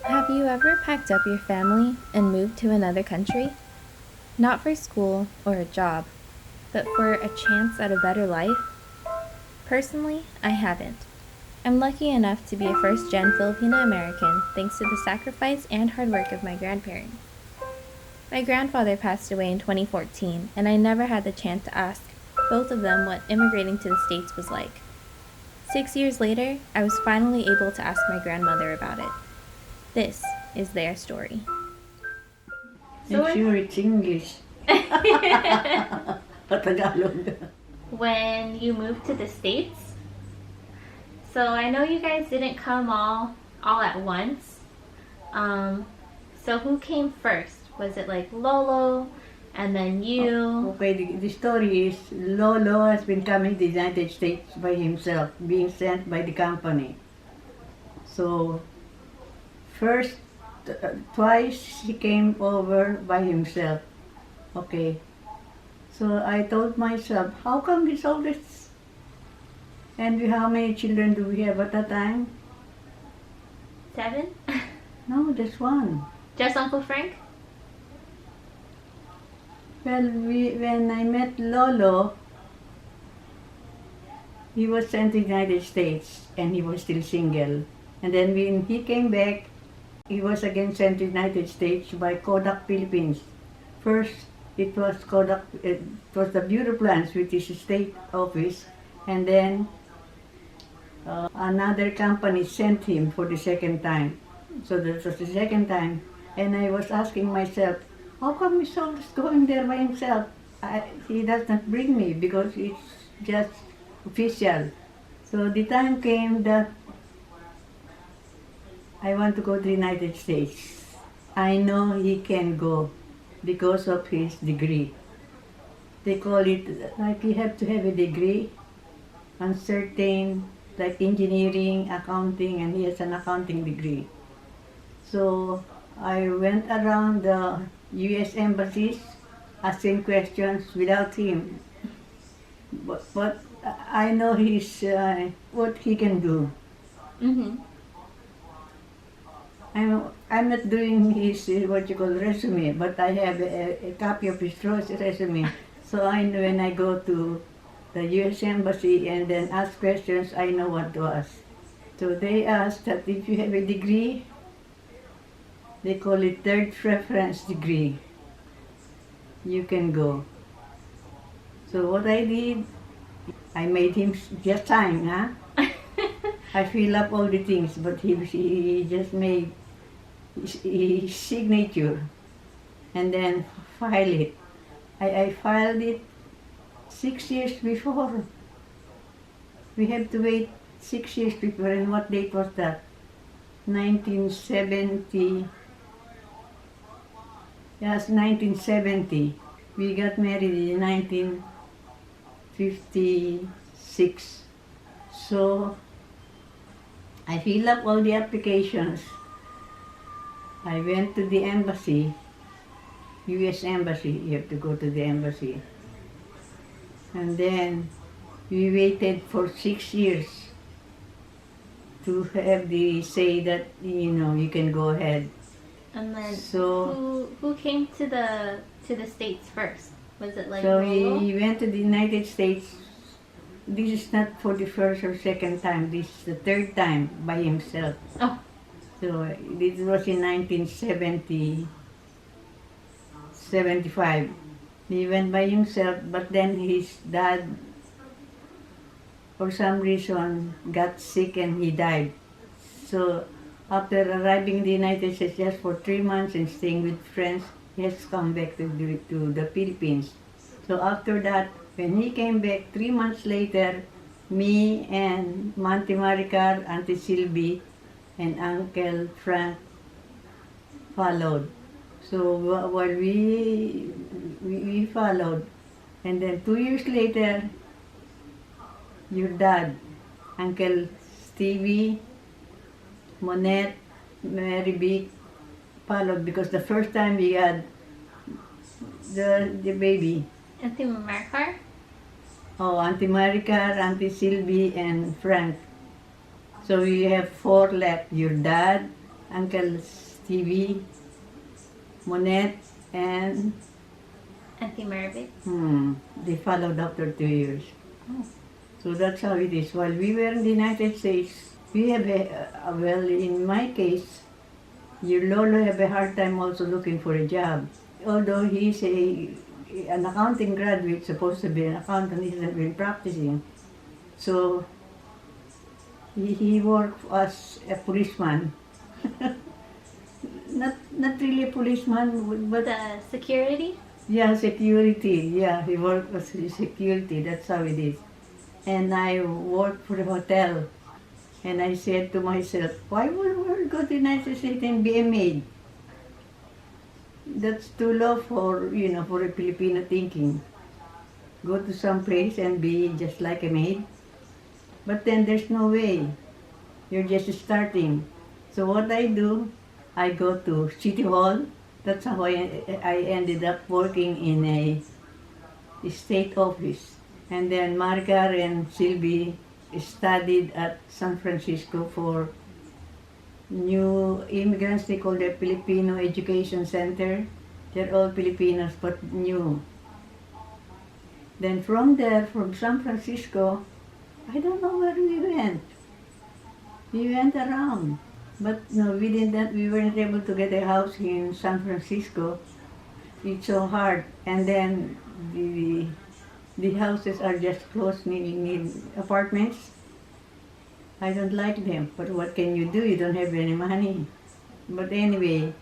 Have you ever packed up your family and moved to another country? Not for school or a job, but for a chance at a better life? Personally, I haven't. I'm lucky enough to be a first gen Filipina-American thanks to the sacrifice and hard work of my grandparents. My grandfather passed away in 2014, and I never had the chance to ask both of them what immigrating to the States was like. 6 years later, I was finally able to ask my grandmother about it. This is their story. So I'm sure it's English. Tagalog. When you moved to the States, so I know you guys didn't come all at once. So who came first? Was it like Lolo and then you? Okay, the story is Lolo has been coming to the United States by himself, being sent by the company. So, first, twice he came over by himself. Okay. So I told myself, how come he's always... And how many children do we have at that time? 7? No, just one. Just Uncle Frank? Well, when I met Lolo, he was sent to the United States and he was still single. And then when he came back, he was again sent to the United States by Kodak Philippines. First, it was Kodak, it was the Bureau of Plans, which is a state office, and then another company sent him for the second time. So that was the second time. And I was asking myself, how come he's always going there by himself? He does not bring me because it's just official. So the time came that I want to go to the United States. I know he can go because of his degree. They call it like you have to have a degree on certain, like engineering, accounting, and he has an accounting degree. So I went around the U.S. embassies asking questions without him. But I know what he can do. Mm-hmm. I'm not doing his what you call resume, but I have a copy of his resume. So I know when I go to the U.S. Embassy and then ask questions, I know what to ask. So they asked that if you have a degree, they call it third preference degree, you can go. So what I did, I made him just sign, huh? I fill up all the things, but he just made his signature and then file it. I filed it 6 years before. We have to wait 6 years before, and what date was that? 1970. Yes, 1970. We got married in 1956. So I filled up all the applications. I went to the embassy, U.S. embassy. You have to go to the embassy. And then we waited for 6 years to have the say that, you can go ahead. And then So who came to the States first? Was it like So Lolo? he went to the United States. This is not for the first or second time. This is the third time by himself. Oh. So this was in 1975. He went by himself, but then his dad, for some reason, got sick and he died. So after arriving in the United States just for 3 months and staying with friends, he has come back to the Philippines. So after that, when he came back 3 months later, me and Auntie Maricar, Auntie Sylvie, and Uncle Frank followed. So while we followed, and then 2 years later, your dad, Uncle Stevie, Monette, Mary Vic, followed because the first time we had the baby. Auntie Maricar? Oh, Auntie Maricar, Auntie Sylvie, and Frank. So we have 4 left. Your dad, Uncle Stevie, Monette, and Anti-Maravic? they followed after 2 years. Oh. So that's how it is. While we were in the United States, we have well, in my case, your Lolo have a hard time also looking for a job. Although he's an accounting graduate, supposed to be an accountant, he hasn't been practicing. So he worked as a policeman. Not really a policeman, but The security? yeah, security. Yeah, he worked as security. That's how it is. And I worked for a hotel. And I said to myself, why would we go to the United States and be a maid? That's too low for a Filipino thinking. Go to some place and be just like a maid. But then there's no way. You're just starting. So what I do, I go to City Hall. That's how I ended up working in a state office. And then Margar and Sylvie studied at San Francisco for new immigrants. They call it Filipino Education Center. They're all Filipinos but new. Then from there, from San Francisco, I don't know where we went. We went around. But no, we weren't able to get a house in San Francisco. It's so hard. And then the houses are just close, need apartments. I don't like them, but what can you do? You don't have any money. But anyway,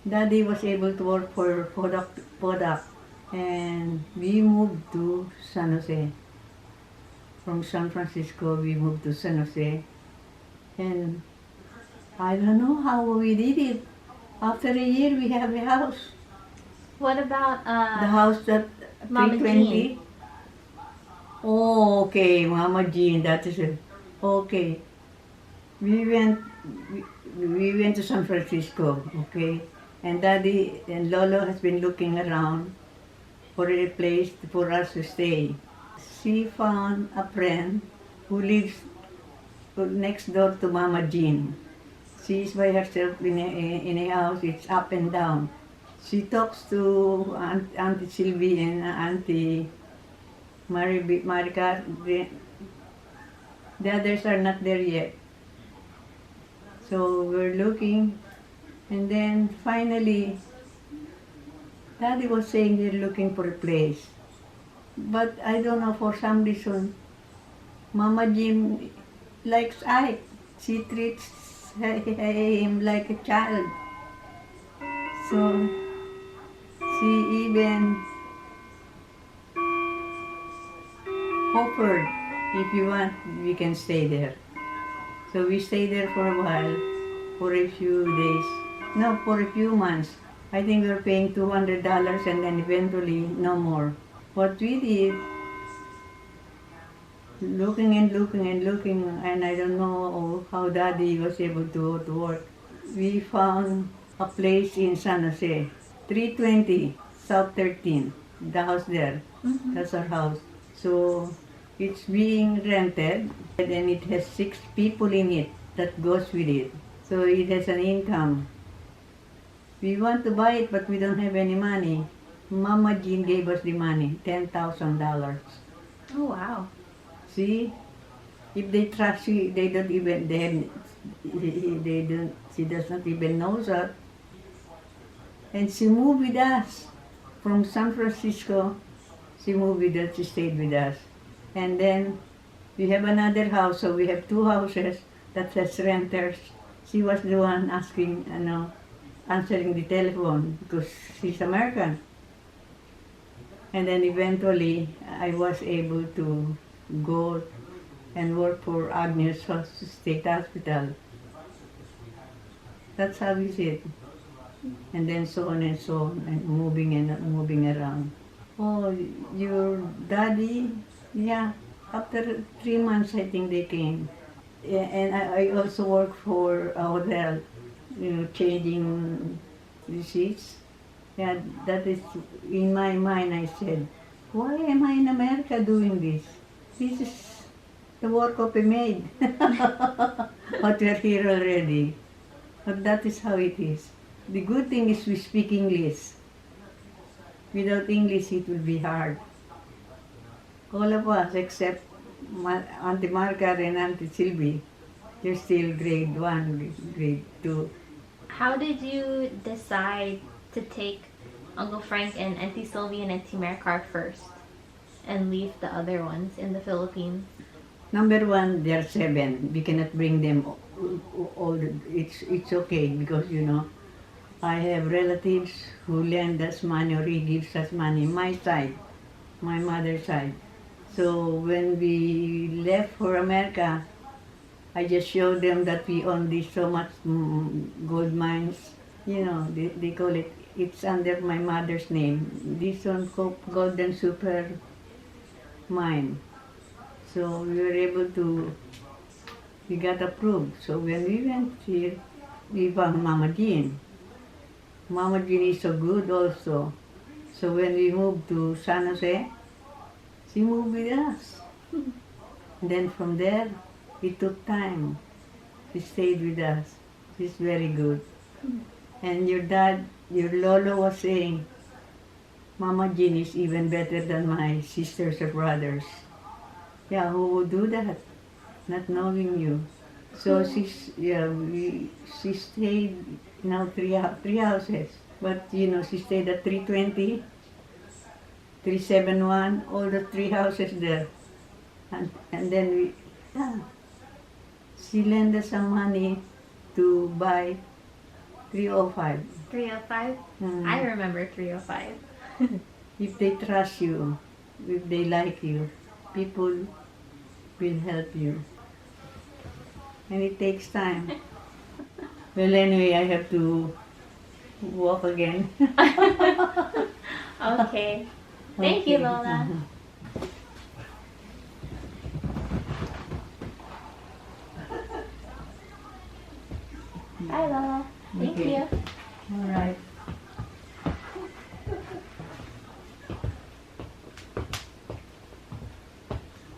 Daddy was able to work for Kodak, and we moved to San Jose. From San Francisco, we moved to San Jose, and I don't know how we did it. After a year, we have a house. What about The house that Mama 320. Jean? Oh, okay, Mama Jean, that is it. Okay. We went we went to San Francisco, okay? And Daddy and Lolo has been looking around for a place for us to stay. She found a friend who lives next door to Mama Jean. She's by herself in a house, it's up and down. She talks to Auntie Sylvie and Auntie Maricar. The others are not there yet. So we're looking, and then finally, Daddy was saying they're looking for a place. But I don't know, for some reason, Mama Jim likes Ike. She treats him like a child. So she even offered, if you want, we can stay there. So we stayed there for a while, for a few days. No, for a few months. I think we were paying $200 and then eventually no more. What we did, looking and looking and looking, and I don't know how Daddy was able to go to work. We found a place in San Jose, 320 South 13, the house there. Mm-hmm. That's our house. So it's being rented, and then it has 6 people in it that goes with it. So it has an income. We want to buy it, but we don't have any money. Mama Jean gave us the money, $10,000. Oh, wow. See, if they trust you, they don't even, she does not even know that. And she moved with us from San Francisco. She moved with us, she stayed with us. And then we have another house, so we have 2 houses that has renters. She was the one asking, answering the telephone because she's American. And then eventually I was able to go and work for Agnes State Hospital. That's how we sit. And then so on and so on, and moving around. Oh, your daddy? Yeah, after 3 months I think they came. Yeah, and I also work for a hotel, changing the seats. Yeah, that is, in my mind I said, why am I in America doing this? This is the work of a maid. But we're here already. But that is how it is. The good thing is we speak English. Without English, it will be hard. All of us, except Auntie Margaret and Auntie Sylvie, they're still grade 1, grade 2. How did you decide to take Uncle Frank and Auntie Sylvie and Auntie Maricar first and leave the other ones in the Philippines? Number one, they're 7. We cannot bring them all. It's okay because, I have relatives who lend us money or he gives us money, my side, my mother's side. So when we left for America, I just showed them that we own this so much gold mines. They call it, it's under my mother's name. This one called Golden Super Mine. So we were able to, we got approved. So when we went here, we found Mama Jean. Mama Jean is so good also. So when we moved to San Jose, she moved with us. And then from there, it took time. She stayed with us. She's very good. And your dad, your Lolo was saying, Mama Jean is even better than my sisters or brothers. Yeah, who would do that? Not knowing you. So she stayed now three houses. But she stayed at 320, 371, all the 3 houses there. And then she lent us some money to buy 305. 305? I remember 305. If they trust you, if they like you, people will help you. And it takes time. Well, anyway, I have to walk again. Okay. Thank you, Lola. Bye, Lola. Thank Okay. you. All right.